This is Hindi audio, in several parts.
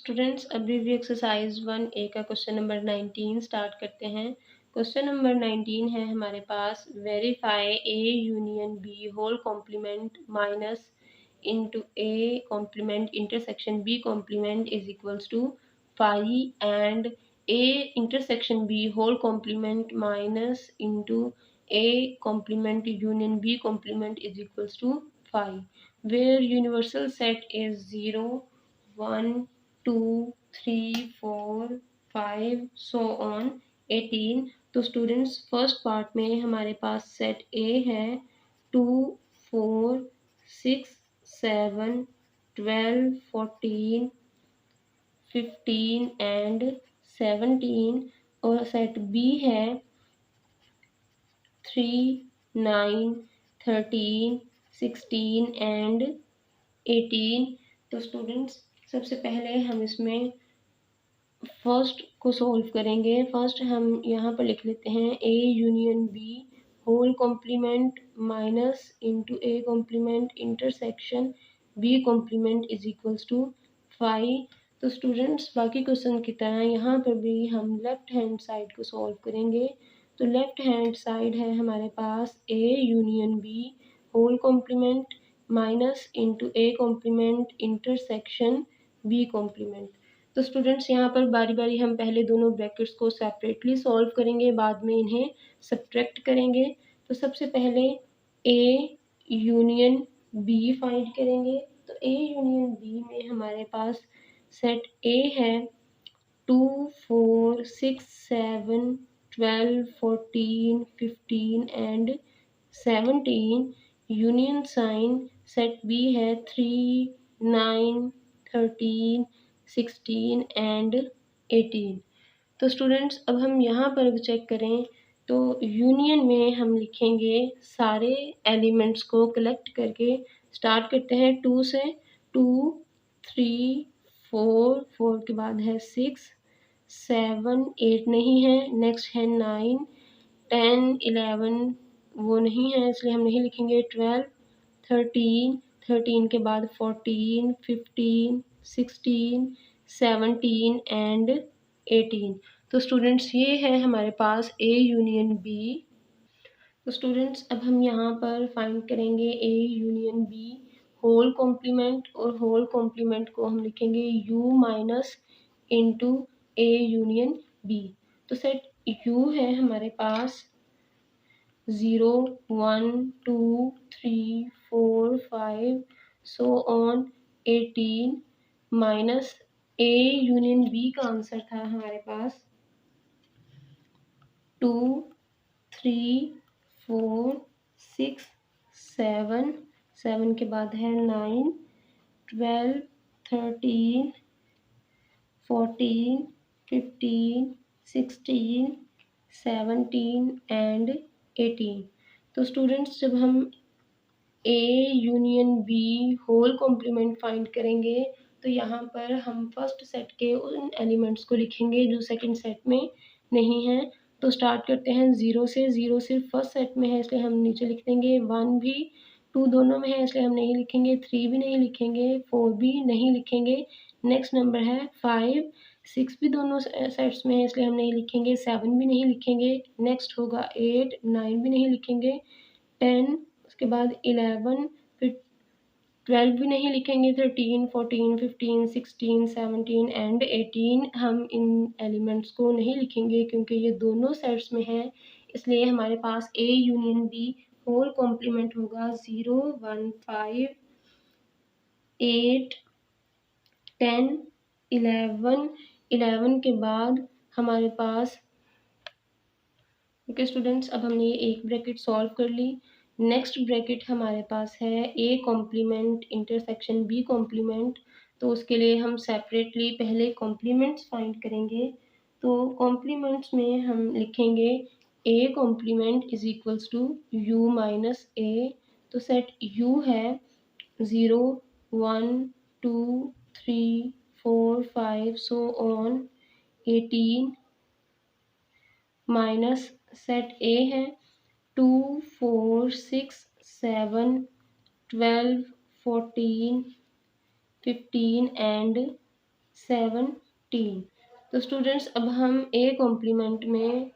स्टूडेंट्स अभी भी एक्सरसाइज 1A का क्वेश्चन नंबर 19 स्टार्ट करते हैं। क्वेश्चन नंबर 19 है हमारे पास, verify A union B whole complement minus into A complement intersection B complement is equals to 5 and A intersection B whole complement minus into A complement union B complement is equals to 5 where universal set is 0 1 2 3 4 5 so on 18। तो स्टूडेंट्स फर्स्ट पार्ट में हमारे पास सेट ए है 2 4 6 7 12 14 15 एंड 17 और सेट बी है 3 9 13 16 एंड 18। तो स्टूडेंट्स सबसे पहले हम इसमें फर्स्ट को सॉल्व करेंगे। फर्स्ट हम यहाँ पर लिख लेते हैं A union B whole complement minus into A complement intersection B complement is equals to 5। तो स्टूडेंट्स बाकी क्वेश्चन की तरह यहाँ पर भी हम लेफ्ट हैंड साइड को सॉल्व करेंगे। तो लेफ्ट हैंड साइड है हमारे पास A union B whole complement minus into A complement intersection B complement. तो स्टूडेंट्स यहाँ पर बारी बारी हम पहले दोनों ब्रैकेट्स को सेपरेटली सॉल्व करेंगे, बाद में इन्हें सब्ट्रैक्ट करेंगे। तो सबसे पहले ए यूनियन बी फाइंड करेंगे। तो ए यूनियन बी में हमारे पास सेट ए है 2 4 6 7 12 14 15 and 17। Union sign set B है 3 9 13 16 एंड 18। तो स्टूडेंट्स अब हम यहाँ पर चेक करें तो यूनियन में हम लिखेंगे सारे एलिमेंट्स को कलेक्ट करके। स्टार्ट करते हैं 2 से। 2 3 4 4 के बाद है 6 7 8 नहीं है, नेक्स्ट है 9 10 11 वो नहीं है इसलिए हम नहीं लिखेंगे। 12 13 13 के बाद 14 15 16 17 एंड 18। तो स्टूडेंट्स ये है हमारे पास ए यूनियन बी। तो स्टूडेंट्स अब हम यहाँ पर फाइंड करेंगे A union B whole complement, और होल कॉम्प्लीमेंट को हम लिखेंगे U minus into A union B. तो सेट यू है हमारे पास 0 1 2 3 4 5 so on 18 minus A union B का आंसर था हमारे पास 2 3 4 6 7 7 के बाद है 9 12 13 14 15 16 17 एंड 18। तो स्टूडेंट्स जब हम A union B whole complement find करेंगे तो यहाँ पर हम फर्स्ट सेट के उन एलिमेंट्स को लिखेंगे जो सेकंड सेट में नहीं है। तो स्टार्ट करते हैं 0 से। 0 सिर्फ फर्स्ट सेट में है इसलिए हम नीचे लिख देंगे। 1 भी 2 दोनों में है इसलिए हम नहीं लिखेंगे। 3 भी नहीं लिखेंगे, 4 भी नहीं लिखेंगे। नेक्स्ट नंबर है 5 6 भी दोनों सेट्स में है इसलिए हम नहीं लिखेंगे। 7 भी नहीं लिखेंगे। नेक्स्ट होगा 8 9 भी नहीं लिखेंगे। 10 उसके बाद 11 फिर 12 भी नहीं लिखेंगे। 13 14 15 16 17 एंड 18 हम इन एलिमेंट्स को नहीं लिखेंगे क्योंकि ये दोनों सेट्स में है, इसलिए हमारे पास A union B whole complement होगा 0 1 5 8 10 11 11 के बाद हमारे पास ओके स्टूडेंट्स अब हमने ये एक ब्रैकेट सॉल्व कर ली। नेक्स्ट ब्रैकेट हमारे पास है A complement intersection B complement. तो उसके लिए हम सेपरेटली पहले कॉम्प्लीमेंट्स फाइंड करेंगे। तो कॉम्प्लीमेंट्स में हम लिखेंगे A complement is equals to U minus A. तो सेट यू है 0 1 2 3 4 5 so on 18 minus set A है 2 4 6 7 12 14 15 एंड 17। तो स्टूडेंट्स अब हम ए कॉम्प्लीमेंट में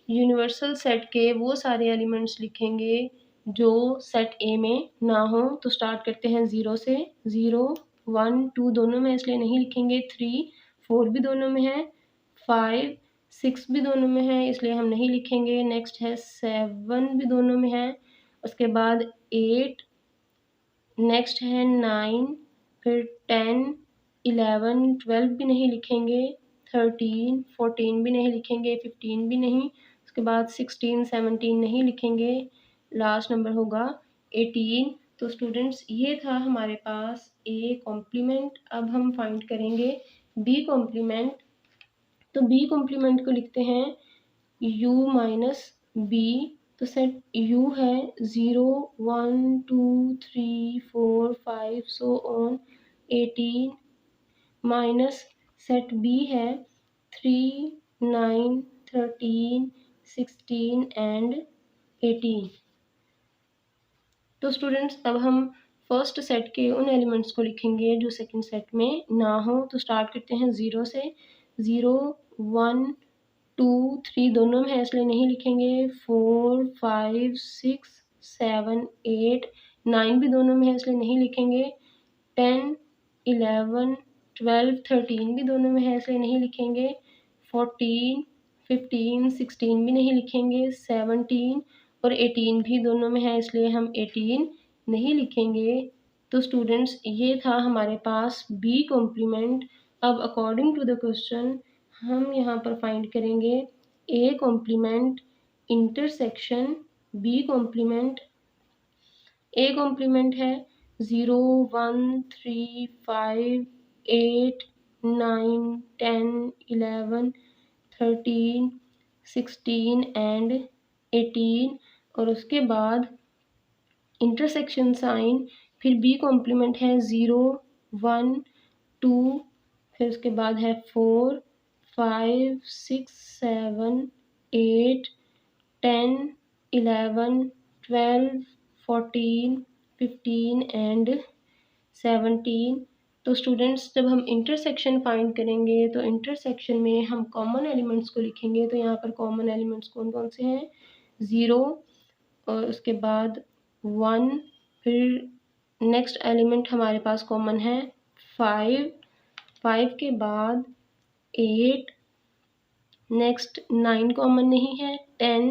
यूनिवर्सल सेट के वो सारे एलिमेंट्स लिखेंगे जो सेट ए में ना हो। तो स्टार्ट करते हैं 0 से। 0 1 2 दोनों में इसलिए नहीं लिखेंगे, 3 4 भी दोनों में है, 5 6 भी दोनों में है इसलिए हम नहीं लिखेंगे। नेक्स्ट है 7 भी दोनों में है, उसके बाद 8, नेक्स्ट है 9, फिर 10 11 12 भी नहीं लिखेंगे, 13 14 भी नहीं लिखेंगे, 15 भी नहीं, उसके बाद 16 17 नहीं लिखेंगे, लास्ट नंबर होगा 18। तो स्टूडेंट्स ये था हमारे पास ए कॉम्प्लीमेंट। अब हम फाइंड करेंगे बी कॉम्प्लीमेंट। तो बी कॉम्प्लीमेंट को लिखते हैं u माइनस बी। तो सेट u है 0 1 2 3 4 5 so on 18 minus set b है 3 9 13 16 एंड 18। तो स्टूडेंट्स अब हम फर्स्ट सेट के उन एलिमेंट्स को लिखेंगे जो सेकंड सेट में ना हो। तो स्टार्ट करते हैं 0 से। 0 1 2 3 दोनों में है इसलिए नहीं लिखेंगे, 4 5 6 7 8 9 भी दोनों में है इसलिए नहीं लिखेंगे, 10 11 12 13 भी दोनों में है इसलिए नहीं लिखेंगे, 14 15 16 भी नहीं लिखेंगे, 17 और 18 भी दोनों में है इसलिए हम 18 नहीं लिखेंगे। तो स्टूडेंट्स ये था हमारे पास बी कॉम्प्लीमेंट। अब अकॉर्डिंग टू द क्वेश्चन हम यहाँ पर फाइंड करेंगे A complement intersection B complement. A complement है 0 1 3 5 8 9 10 11 13 16 एंड 18 और उसके बाद इंटरसेक्शन साइन, फिर बी कॉम्प्लीमेंट है 0 1 2, फिर उसके बाद है 4 5 6 7 8 10 11 12 14 15 एंड 17। तो स्टूडेंट्स जब हम इंटरसेक्शन फाइंड करेंगे तो इंटरसेक्शन में हम कॉमन एलिमेंट्स को लिखेंगे। तो यहाँ पर कॉमन एलिमेंट्स कौन कौन से हैं, 0 और उसके बाद 1, फिर नेक्स्ट एलिमेंट हमारे पास कॉमन है 5, 5 के बाद 8, नेक्स्ट 9 कॉमन नहीं है, 10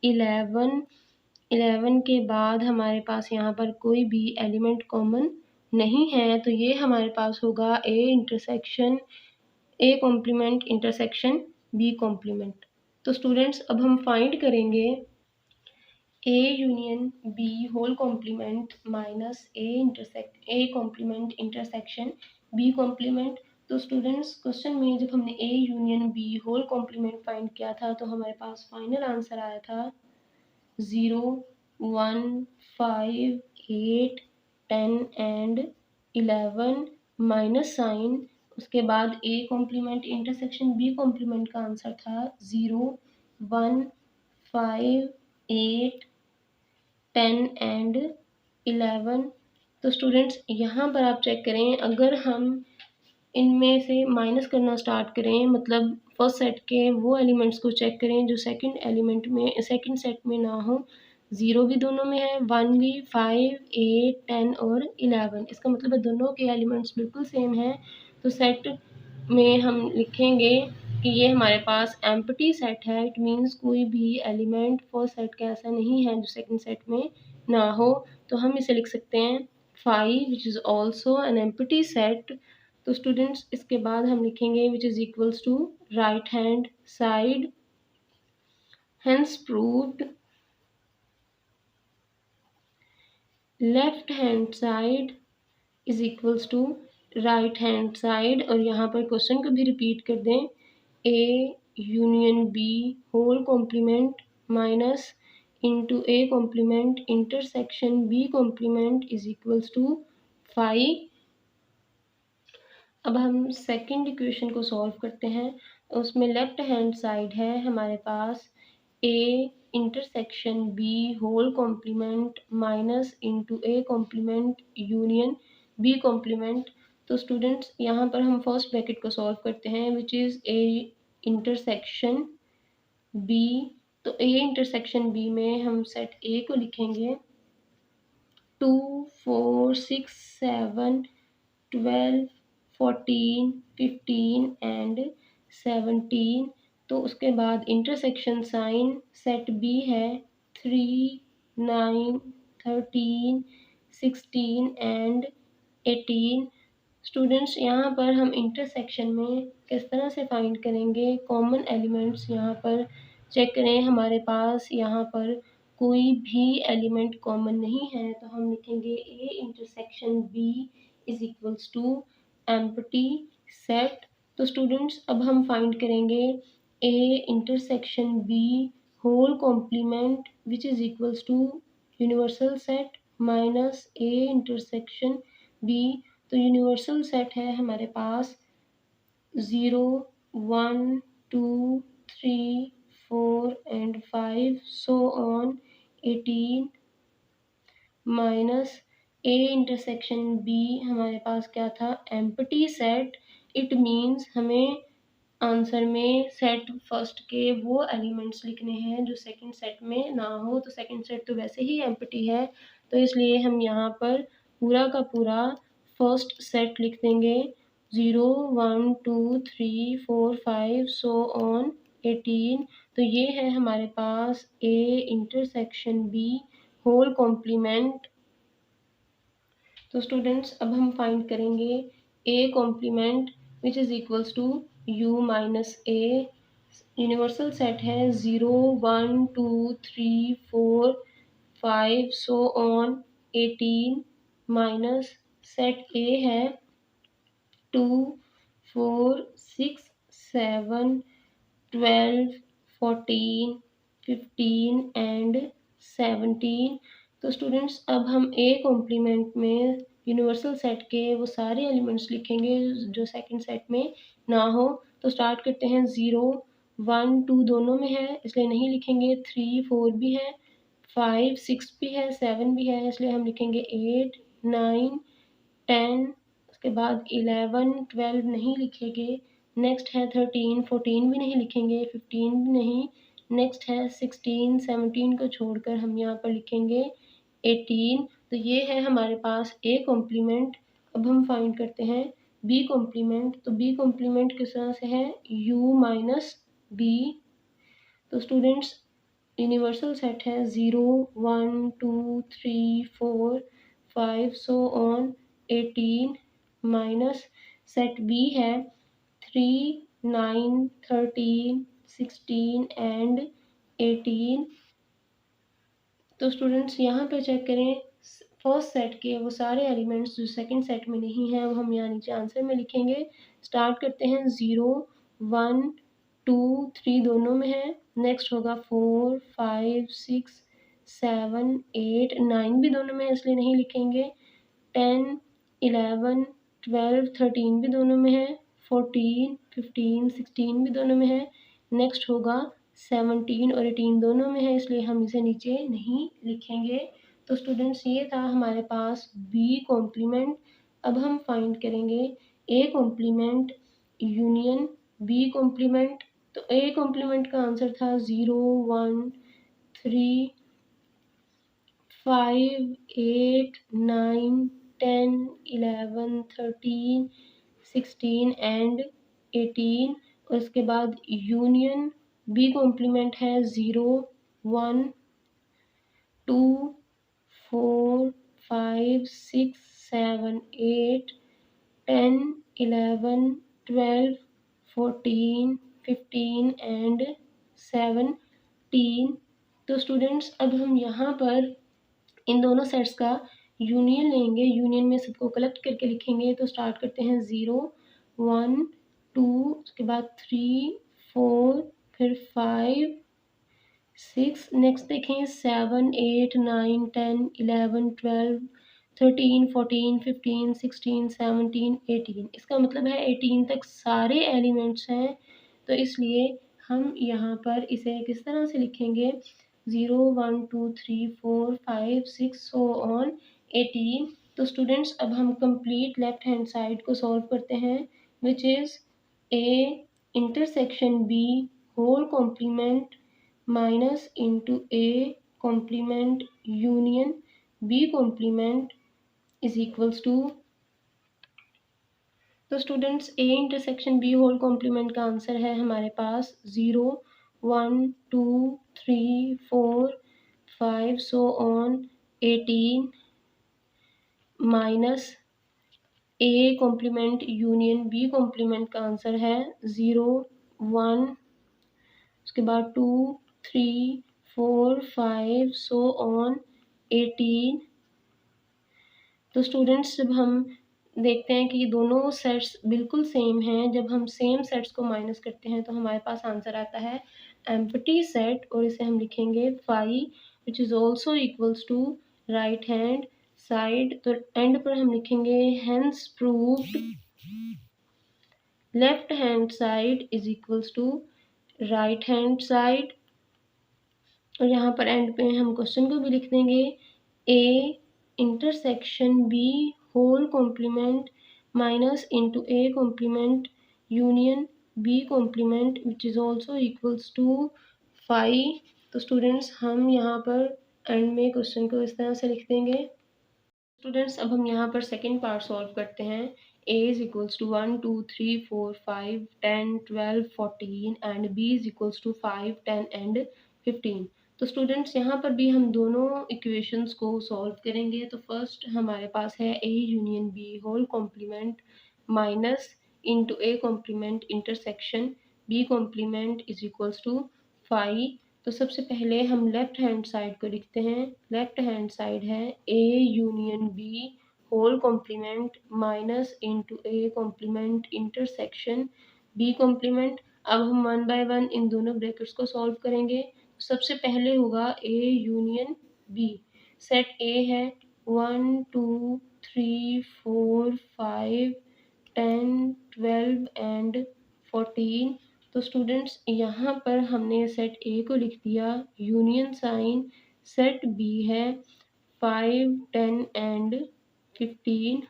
11, 11 के बाद हमारे पास यहाँ पर कोई भी एलिमेंट कॉमन नहीं है। तो ये हमारे पास होगा A intersection A complement intersection B complement. तो स्टूडेंट्स अब हम फाइंड करेंगे A union B whole complement minus A complement intersection B complement. तो स्टूडेंट्स क्वेश्चन में जब हमने A union B whole complement find किया था तो हमारे पास फाइनल आंसर आया था 0 1 5 8 10 एंड 11 माइनस साइन, उसके बाद A complement intersection B complement का आंसर था 0 1 5 8 10 एंड 11। तो स्टूडेंट्स यहाँ पर आप चेक करें, अगर हम इनमें से माइनस करना स्टार्ट करें, मतलब फर्स्ट सेट के वो एलिमेंट्स को चेक करें जो सेकंड सेट में ना हो। 0 भी दोनों में है, 1 भी, 5 8 10 और 11, इसका मतलब है दोनों के एलिमेंट्स बिल्कुल सेम हैं। तो सेट में हम लिखेंगे कि ये हमारे पास एम्प्टी सेट है। इट मीन्स कोई भी एलिमेंट फर्स्ट सेट का ऐसा नहीं है जो सेकंड सेट में ना हो। तो हम इसे लिख सकते हैं 5 which is also an empty set. तो स्टूडेंट्स इसके बाद हम लिखेंगे which is equals to right hand side, hence proved left hand side is equals to right hand side. और यहाँ पर क्वेश्चन को भी रिपीट कर दें, A union B whole complement minus into A complement intersection B complement is equals to 5। अब हम सेकंड इक्वेशन को सॉल्व करते हैं। उसमें लेफ्ट हैंड साइड है हमारे पास A intersection B whole complement minus into A complement union B complement. तो स्टूडेंट्स यहाँ पर हम फर्स्ट ब्रैकेट को सॉल्व करते हैं, which is A intersection B. तो ए इंटरसेक्शन बी में हम सेट ए को लिखेंगे 2 4 6 7 12 14 15 एंड 17। तो उसके बाद इंटरसेक्शन साइन सेट बी है 3 9 13 16 एंड 18। स्टूडेंट्स यहाँ पर हम इंटरसेक्शन में किस तरह से फाइंड करेंगे कॉमन एलिमेंट्स। यहाँ पर चेक करें, हमारे पास यहाँ पर कोई भी एलिमेंट कॉमन नहीं है, तो हम लिखेंगे A intersection B is equals to empty set. तो स्टूडेंट्स अब हम फाइंड करेंगे A intersection B whole complement which is equals to universal set minus A intersection B. तो यूनिवर्सल सेट है हमारे पास 0 1 2 3 4 and 5 so on 18 minus A intersection B हमारे पास क्या था एम्प्टी सेट। इट मीन्स हमें आंसर में सेट फर्स्ट के वो एलिमेंट्स लिखने हैं जो सेकंड सेट में ना हो। तो सेकंड सेट तो वैसे ही एम्प्टी है, तो इसलिए हम यहाँ पर पूरा का पूरा फर्स्ट सेट लिख देंगे 0 1 2 3 4 5 सो ऑन 18। तो ये है हमारे पास A intersection B whole complement. तो स्टूडेंट्स अब हम फाइंड करेंगे A complement which is equals to U minus A. Universal set है 0 1 2 3 4 5 so on 18 minus set A है 2 4 6 7 12 14 15 एंड 17। तो स्टूडेंट्स अब हम ए कॉम्प्लीमेंट में यूनिवर्सल सेट के वो सारे एलिमेंट्स लिखेंगे जो सेकंड सेट में ना हो। तो स्टार्ट करते हैं 0 1 2 दोनों में है इसलिए नहीं लिखेंगे, 3 4 भी है, 5 6 भी है, 7 भी है इसलिए हम लिखेंगे 8 9 10। उसके बाद 11 12 नहीं लिखेंगे। नेक्स्ट है 13 14 भी नहीं लिखेंगे, 15 भी नहीं। नेक्स्ट है 16 17 को छोड़कर हम यहाँ पर लिखेंगे 18। तो ये है हमारे पास ए कॉम्प्लीमेंट। अब हम फाइंड करते हैं बी कॉम्प्लीमेंट। तो बी कॉम्प्लीमेंट किस तरह से है u माइनस बी। तो स्टूडेंट्स यूनिवर्सल सेट है 0 1 2 3 4 5 so on 18 minus set B है 3 9 13 16 एंड 18। तो स्टूडेंट्स यहाँ पे चेक करें फर्स्ट सेट के वो सारे एलिमेंट्स जो सेकंड सेट में नहीं हैं वो हम यहाँ नीचे आंसर में लिखेंगे। स्टार्ट करते हैं 0 1 2 3 दोनों में है। नेक्स्ट होगा 4 5 6 7 8 9 भी दोनों में है इसलिए नहीं लिखेंगे। 10 11 12 13 भी दोनों में है। 14 15 16 भी दोनों में है। नेक्स्ट होगा 17 और 18 दोनों में है इसलिए हम इसे नीचे नहीं लिखेंगे। तो स्टूडेंट्स ये था हमारे पास बी कॉम्प्लीमेंट। अब हम फाइंड करेंगे A complement union B complement. तो ए कॉम्प्लीमेंट का आंसर था 0 1 3 5 8 9 10 11 13 16 एंड 18। और इसके बाद यूनियन बी कॉम्प्लीमेंट है 0 1 2 4 5 6 7 8 10 11 12 14 15 एंड 17। तो स्टूडेंट्स अब हम यहाँ पर इन दोनों सेट्स का यूनियन लेंगे, यूनियन में सबको कलेक्ट करके लिखेंगे। तो स्टार्ट करते हैं 0 1 2 उसके बाद 3 4 फिर 5 6 नेक्स्ट देखें 7 8 9 10 11 12 13 14 15 16 17 18। इसका मतलब है 18 तक सारे एलिमेंट्स हैं। तो इसलिए हम यहाँ पर इसे किस तरह से लिखेंगे 0 1 2 3 4 5 6 सो ऑन 18। तो स्टूडेंट्स अब हम कंप्लीट लेफ्ट हैंड साइड को सॉल्व करते हैं, which is A intersection B whole complement minus into A complement union B complement is equals to. तो students A intersection B whole complement का आंसर है हमारे पास 0 1 2 3 4 5 so on 18 minus A complement union B complement का आंसर है 0 1, उसके बाद 2 3 4 5 सो ऑन 18। तो स्टूडेंट्स जब हम देखते हैं कि दोनों सेट्स बिल्कुल सेम हैं, जब हम सेम सेट्स को माइनस करते हैं तो हमारे पास आंसर आता है एम्प्टी सेट, और इसे हम लिखेंगे phi which is also equals to right hand side. तो एंड पर हम लिखेंगे hence proved left hand side is equals to right hand side. और यहाँ पर एंड पे हम क्वेश्चन को भी लिख देंगे A intersection B whole complement minus into A complement union B complement which is also equals to 5। तो स्टूडेंट्स हम यहाँ पर एंड में क्वेश्चन को इस तरह से लिख देंगे। स्टूडेंट्स अब हम यहाँ पर सेकेंड पार्ट सॉल्व करते हैं। a is equals to 1 2 3 4 5 10 12 14 and b is equals to 5 10 and 15। तो स्टूडेंट्स यहाँ पर भी हम दोनों इक्वेशंस को सॉल्व करेंगे। तो फर्स्ट हमारे पास है a union b whole complement minus into A complement intersection b complement is equals to 5। तो सबसे पहले हम लेफ्ट हैंड साइड को लिखते हैं। लेफ्ट हैंड साइड है A union B whole complement minus into A complement intersection B complement. अब हम वन बाय वन इन दोनों ब्रैकेट्स को सॉल्व करेंगे। सबसे पहले होगा A union B. Set A है 1 2 3 4 5 10 12 एंड 14। तो स्टूडेंट्स यहाँ पर हमने सेट ए को लिख दिया, यूनियन साइन सेट बी है 5 10 एंड 15।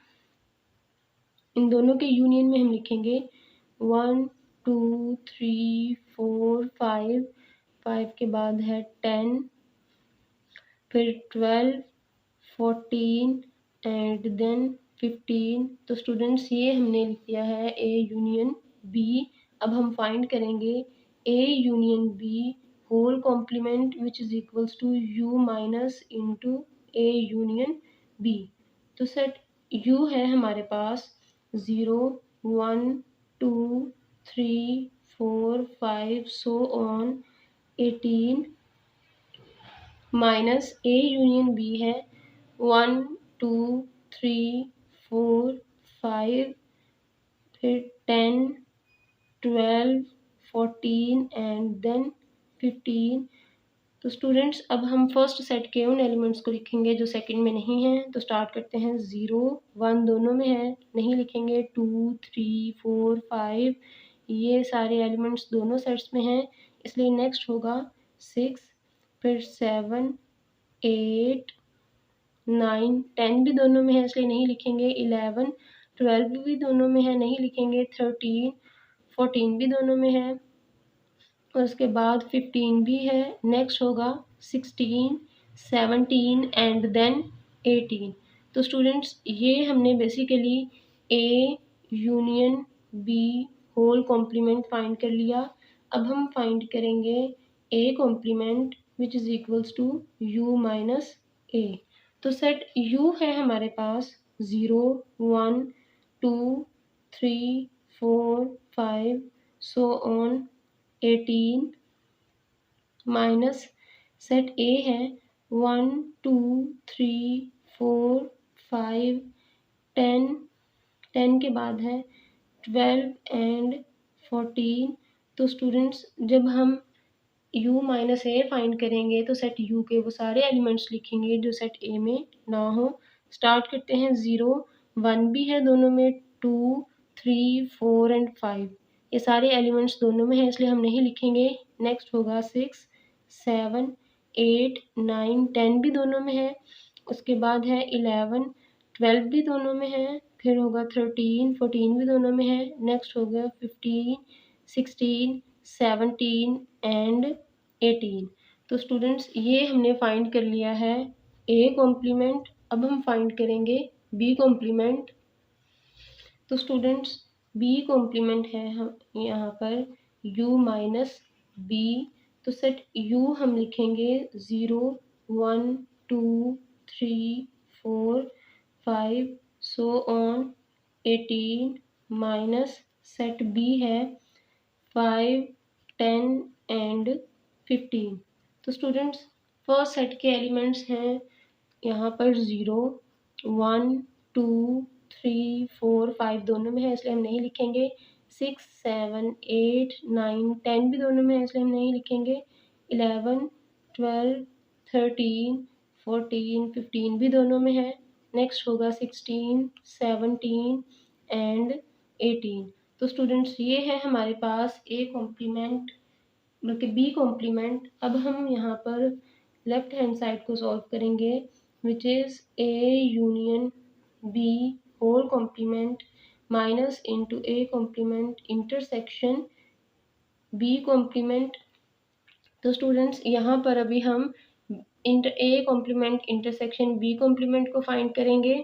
इन दोनों के यूनियन में हम लिखेंगे 1 2 3 4 5, 5 के बाद है 10, फिर 12 14 एंड देन 15। तो स्टूडेंट्स ये हमने लिख दिया है ए यूनियन बी। अब हम फाइंड करेंगे A union B whole complement which is equals to U minus into A union B. तो सेट यू है हमारे पास 0 1 2 3 4 5 so on 18 minus A union B है 1 2 3 4 5, फिर 10 12 14 एंड देन 15। तो स्टूडेंट्स अब हम फर्स्ट सेट के उन एलिमेंट्स को लिखेंगे जो सेकंड में नहीं हैं। तो स्टार्ट करते हैं 0 1 दोनों में है, नहीं लिखेंगे 2 3 4 5, ये सारे एलिमेंट्स दोनों सेट्स में हैं, इसलिए नेक्स्ट होगा 6, फिर 7 8 9 10 भी दोनों में है इसलिए नहीं लिखेंगे, 11 12 भी दोनों में है, नहीं लिखेंगे, 13 14 भी दोनों में है, और उसके बाद 15 भी है। नेक्स्ट होगा 16 17 एंड देन 18। तो स्टूडेंट्स ये हमने basically A union B whole complement find कर लिया। अब हम फाइंड करेंगे A complement which is equals to U minus A. तो सेट यू है हमारे पास 0 1 2 3 4 5 so on 18 minus set A है 1 2 3 4 5 10, 10 के बाद है 12 एंड 14। तो स्टूडेंट्स जब हम u माइनस ए फाइंड करेंगे तो सेट u के वो सारे एलिमेंट्स लिखेंगे जो सेट ए में ना हो। स्टार्ट करते हैं 0 1 भी है दोनों में, 2 3 4 एंड 5, ये सारे एलिमेंट्स दोनों में है इसलिए हम नहीं लिखेंगे। नेक्स्ट होगा 6 7 8 9 10 भी दोनों में है, उसके बाद है 11 12 भी दोनों में है, फिर होगा 13, 14 भी दोनों में है, नेक्स्ट हो गया 15, 16, 17 एंड 18। तो स्टूडेंट्स ये हमने फाइंड कर लिया है ए कॉम्प्लीमेंट। अब हम फाइंड करेंगे बी कॉम्प्लीमेंट। तो स्टूडेंट्स बी कॉम्प्लीमेंट है हम यहाँ पर u माइनस बी। तो सेट u हम लिखेंगे 0, 1, 2, 3, 4, 5 so on 18 minus set b है 5, 10 एंड 15। तो स्टूडेंट्स फर्स्ट सेट के एलिमेंट्स हैं यहाँ पर 0, 1, 2, 3, 4, 5 दोनों में है इसलिए हम नहीं लिखेंगे। 6, 7, 8, 9, 10 भी दोनों में है इसलिए हम नहीं लिखेंगे। 11, 12, 13, 14, 15 भी दोनों में है। नेक्स्ट होगा 16, 17 एंड 18। तो स्टूडेंट्स ये है हमारे पास ए कॉम्प्लीमेंट बल्कि बी कॉम्प्लीमेंट। अब हम यहाँ पर लेफ्ट हैंड साइड को सॉल्व करेंगे which is A union B whole complement minus into A complement intersection B complement. तो स्टूडेंट्स यहाँ पर अभी हम A complement intersection B complement को फाइंड करेंगे।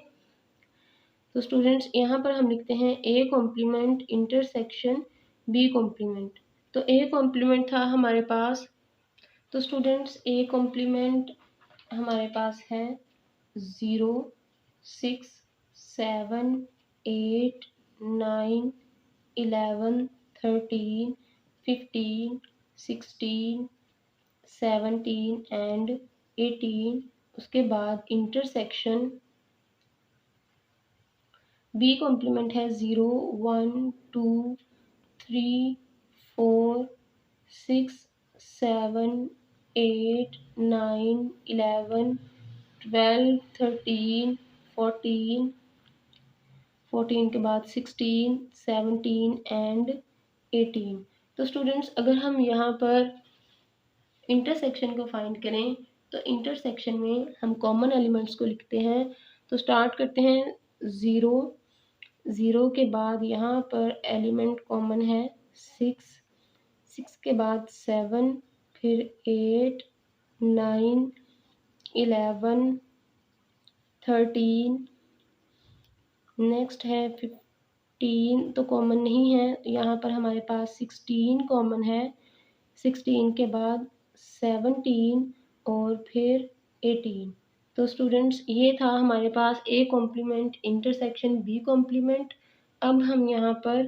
तो स्टूडेंट्स यहाँ पर हम लिखते हैं A complement intersection B complement. तो ए कॉम्प्लीमेंट था हमारे पास। तो स्टूडेंट्स ए कॉम्प्लीमेंट हमारे पास है 0, 6, 7, 8, 9, 11, 13, 15, 16, 17 एंड 18। उसके बाद इंटरसेक्शन बी कॉम्प्लीमेंट है 0, 1, 2, 3, 4, 6, 7, 8, 9, 11, 12, 13, 14, 14 के बाद 16, 17 एंड 18। तो स्टूडेंट्स अगर हम यहाँ पर इंटरसेक्शन को फाइंड करें तो इंटरसेक्शन में हम कॉमन एलिमेंट्स को लिखते हैं। तो स्टार्ट करते हैं 0, 0 के बाद यहाँ पर एलिमेंट कॉमन है 6, 6 के बाद 7, फिर 8, 9, 11, 13, नेक्स्ट है 15 तो कॉमन नहीं है, यहाँ पर हमारे पास 16 कॉमन है। 16 के बाद 17 और फिर 18। तो स्टूडेंट्स ये था हमारे पास A complement intersection B complement. अब हम यहाँ पर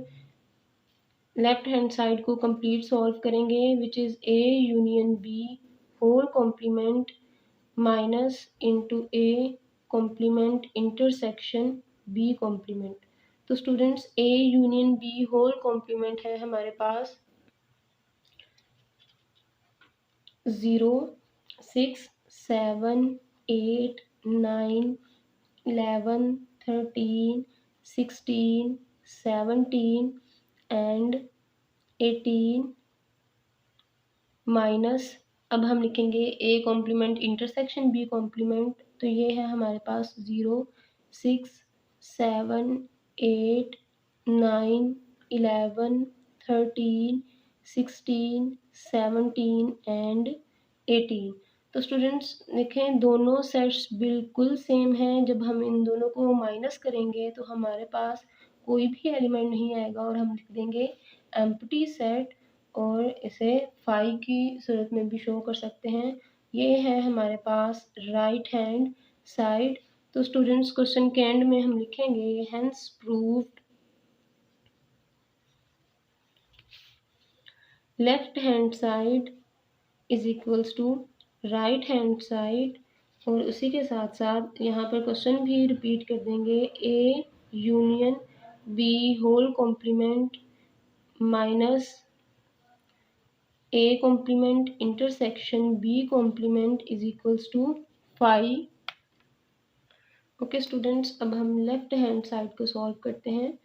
लेफ्ट हैंड साइड को कंप्लीट सॉल्व करेंगे which is A union B whole complement minus into A complement intersection B complement. तो students A union B whole complement है हमारे पास 0, 6, 7, 8, 9, 11, 13, 16, 17 एंड 18 माइनस अब हम लिखेंगे A complement intersection B complement. तो ये है हमारे पास 0, 6, 7, 8, 9, 11, 13, 16, 17 एंड 18। तो स्टूडेंट्स देखें दोनों सेट्स बिल्कुल सेम हैं। जब हम इन दोनों को माइनस करेंगे तो हमारे पास कोई भी एलिमेंट नहीं आएगा और हम लिख देंगे एम्प्टी सेट और इसे 5 की सूरत में भी शो कर सकते हैं। ये है हमारे पास राइट हैंड साइड। तो स्टूडेंट्स क्वेश्चन के एंड में हम लिखेंगे hence proved left hand side is equals to right hand side. और उसी के साथ साथ यहाँ पर क्वेश्चन भी रिपीट कर देंगे A union B whole complement minus A complement intersection B complement is equals to 5। Okay students अब हम लेफ्ट हैंड साइड को सॉल्व करते हैं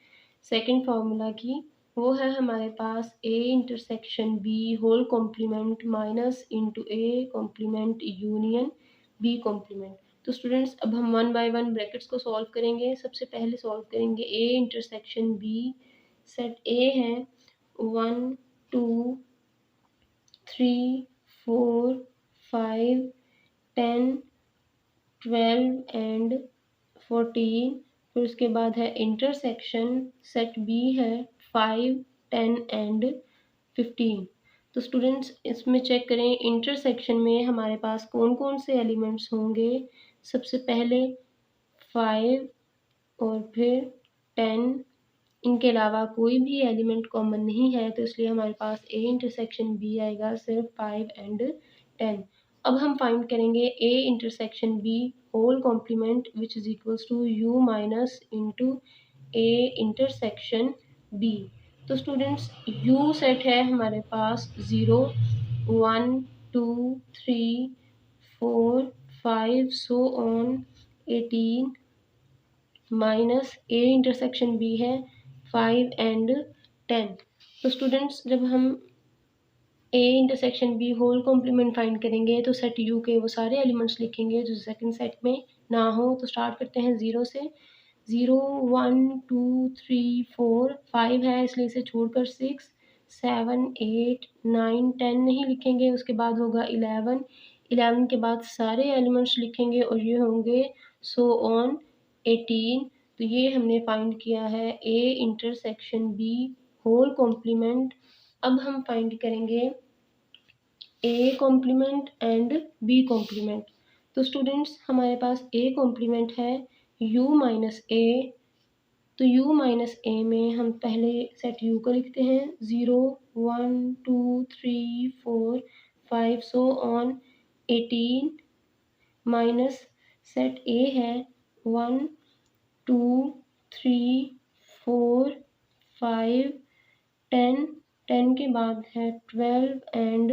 सेकंड फार्मूला की। वो है हमारे पास A intersection B whole complement minus into A complement union B complement. तो स्टूडेंट्स अब हम 1 बाय 1 ब्रैकेट्स को सॉल्व करेंगे। सबसे पहले सॉल्व करेंगे A intersection B. Set A है 1 2 3 4 5 10 12 एंड 14। फिर उसके बाद है इंटरसेक्शन सेट बी है 5 10 एंड 15। तो स्टूडेंट्स इसमें चेक करें इंटरसेक्शन में हमारे पास कौन कौन से एलिमेंट्स होंगे। सबसे पहले 5 और फिर 10, इनके अलावा कोई भी एलिमेंट कॉमन नहीं है, तो इसलिए हमारे पास ए इंटरसेक्शन बी आएगा सिर्फ 5 एंड 10। अब हम फाइंड करेंगे A intersection B whole complement which is equals to U minus into A intersection B. तो स्टूडेंट्स यू सेट है हमारे पास 0 1 2 3 4 5 so on 18 minus A intersection B है 5 एंड 10। तो स्टूडेंट्स जब हम A intersection B whole complement find करेंगे तो सेट यू के वो सारे एलिमेंट्स लिखेंगे जो सेकंड सेट में ना हो। तो स्टार्ट करते हैं 0 से। 0 1 2 3 4 5 है इसलिए इसे छोड़कर 6 7 8 9 10 नहीं लिखेंगे। उसके बाद होगा 11 के बाद सारे एलिमेंट्स लिखेंगे और ये होंगे सो ऑन 18। तो ये हमने फाइंड किया है A intersection B whole complement. अब हम फाइंड करेंगे A complement and B complement. तो स्टूडेंट्स हमारे पास ए कॉम्प्लीमेंट है u माइनस ए। तो u माइनस ए में हम पहले सेट u को लिखते हैं 0 1 2 3 4 5 so on 18 minus set A है 1 2 3 4 5 10 के बाद है 12 एंड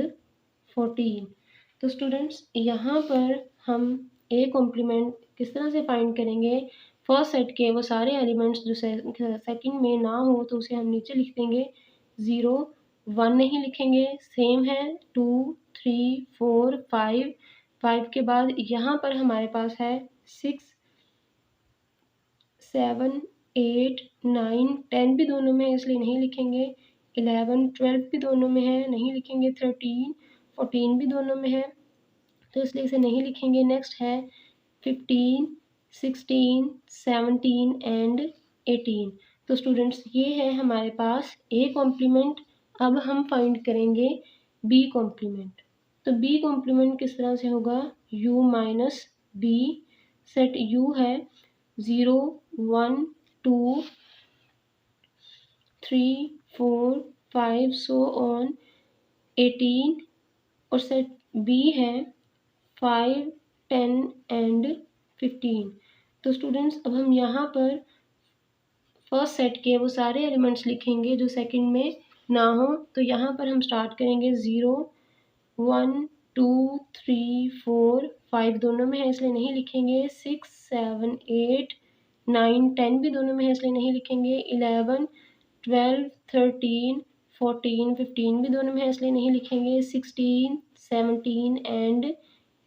14। तो स्टूडेंट्स यहाँ पर हम ए कॉम्प्लीमेंट किस तरह से फाइंड करेंगे। फर्स्ट सेट के वो सारे एलिमेंट्स जो सेकंड में ना हो तो उसे हम नीचे लिख देंगे। 0 1 नहीं लिखेंगे, सेम है 2 3 4 5। 5 के बाद यहाँ पर हमारे पास है 6 7 8 9 10 भी दोनों में है इसलिए नहीं लिखेंगे। 11 12 भी दोनों में है नहीं लिखेंगे। 13 14 भी दोनों में है तो इसलिए इसे नहीं लिखेंगे। नेक्स्ट है 15 16 17 एंड 18। तो स्टूडेंट्स ये है हमारे पास ए कॉम्प्लीमेंट। अब हम फाइंड करेंगे बी कॉम्प्लीमेंट। तो बी कॉम्प्लीमेंट किस तरह से होगा u minus B. Set u है 0 1 2 3 4 5 सो ऑन 18 और सेट बी है 5 10 एंड 15। तो स्टूडेंट्स अब हम यहाँ पर फर्स्ट सेट के वो सारे एलिमेंट्स लिखेंगे जो सेकंड में ना हो। तो यहाँ पर हम स्टार्ट करेंगे 0 1 2 3 4 5 दोनों में है इसलिए नहीं लिखेंगे। 6 7 8 9 10 भी दोनों में है इसलिए नहीं लिखेंगे। 11 12 13 14 15 भी दोनों में है इसलिए नहीं लिखेंगे। 16 17 एंड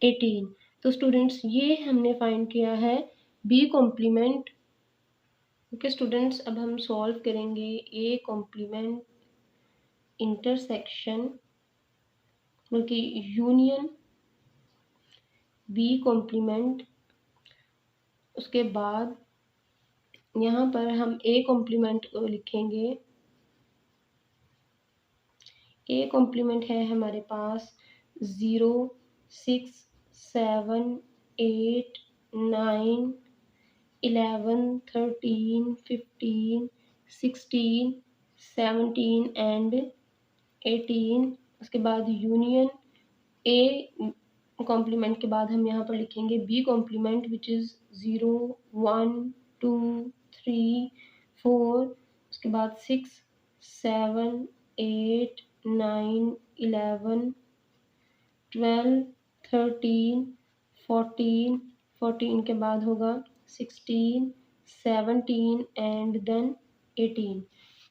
18। तो स्टूडेंट्स ये हमने फाइंड किया है बी कॉम्प्लीमेंट। ओके स्टूडेंट्स अब हम सॉल्व करेंगे ए कॉम्प्लीमेंट इंटरसेक्शन बल्कि यूनियन बी कॉम्प्लीमेंट। उसके बाद यहाँ पर हम ए कॉम्प्लीमेंट को लिखेंगे। ए कॉम्प्लीमेंट है हमारे पास 0 6 7 8 9 11 13 15 16 17 एंड 18। उसके बाद यूनियन ए कॉम्प्लीमेंट के बाद हम यहाँ पर लिखेंगे बी कॉम्प्लीमेंट विच इज़ 0 1 2 3 4। उसके बाद 6 7 8 9 11 12 13 14। 14 के बाद होगा 16 17 एंड देन 18।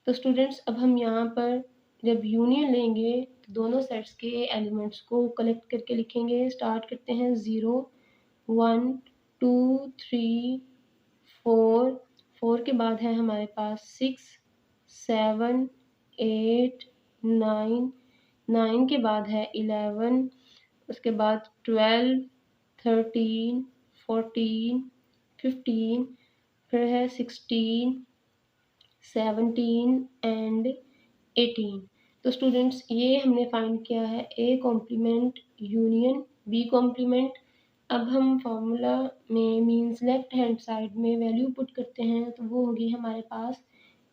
तो स्टूडेंट्स अब हम यहाँ पर जब यूनियन लेंगे तो दोनों सेट्स के एलिमेंट्स को कलेक्ट करके लिखेंगे। स्टार्ट करते हैं 0 1 2 3 4, 4 के बाद है हमारे पास 6 7 8 9, 9 के बाद है 11, उसके बाद 12 13 14 15, फिर है 16 17 एंड 18। तो स्टूडेंट्स ये हमने फाइंड किया है A complement union B complement. अब हम फॉर्मूला में मीन्स लेफ्ट हैंड साइड में वैल्यू पुट करते हैं तो वो होगी हमारे पास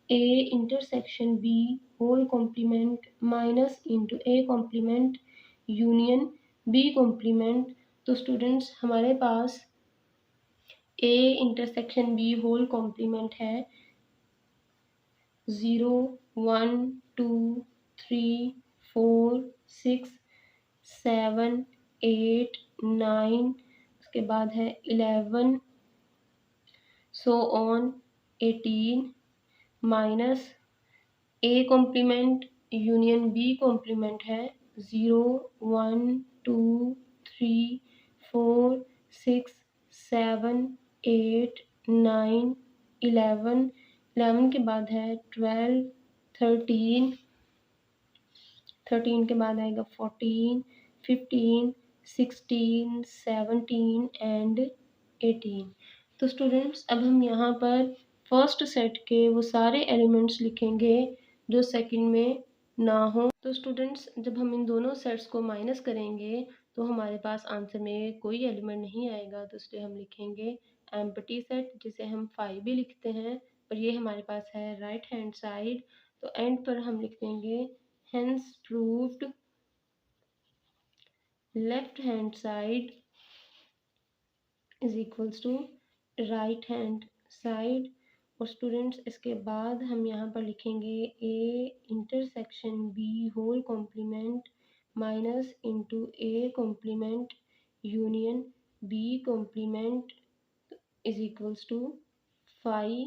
A intersection B whole complement minus into A complement union B complement. तो स्टूडेंट्स हमारे पास A intersection B whole complement है 0 1 2 3 4 6 7 8 9, उसके बाद है 11 so on 18 minus A complement union B complement है 0 1 2 3 4 6 7 8 9 11, 11 के बाद है 12 13, 13 के बाद आएगा 14 15 16 17 एंड 18। तो स्टूडेंट्स अब हम यहाँ पर फर्स्ट सेट के वो सारे एलिमेंट्स लिखेंगे जो सेकंड में ना हो। तो स्टूडेंट्स जब हम इन दोनों सेट्स को माइनस करेंगे तो हमारे पास आंसर में कोई एलिमेंट नहीं आएगा, तो इसलिए हम लिखेंगे एम्प्टी सेट, जिसे हम 5 भी लिखते हैं, और ये हमारे पास है राइट हैंड साइड। तो एंड पर हम लिख देंगे hence proved left hand side is equals to right hand side। और स्टूडेंट्स इसके बाद हम यहाँ पर लिखेंगे A intersection B whole complement minus into A complement union B complement is equals to 5